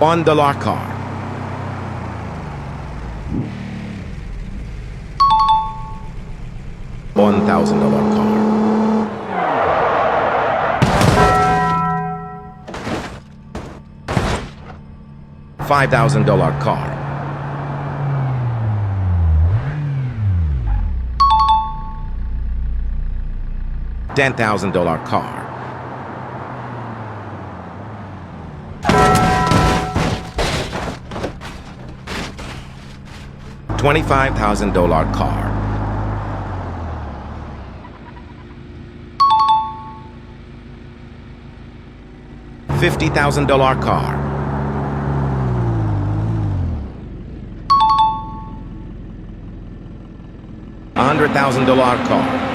$1 car. $1,000 car. $5,000 car. $10,000 car. $25,000 car. $50,000 car. $100,000 car.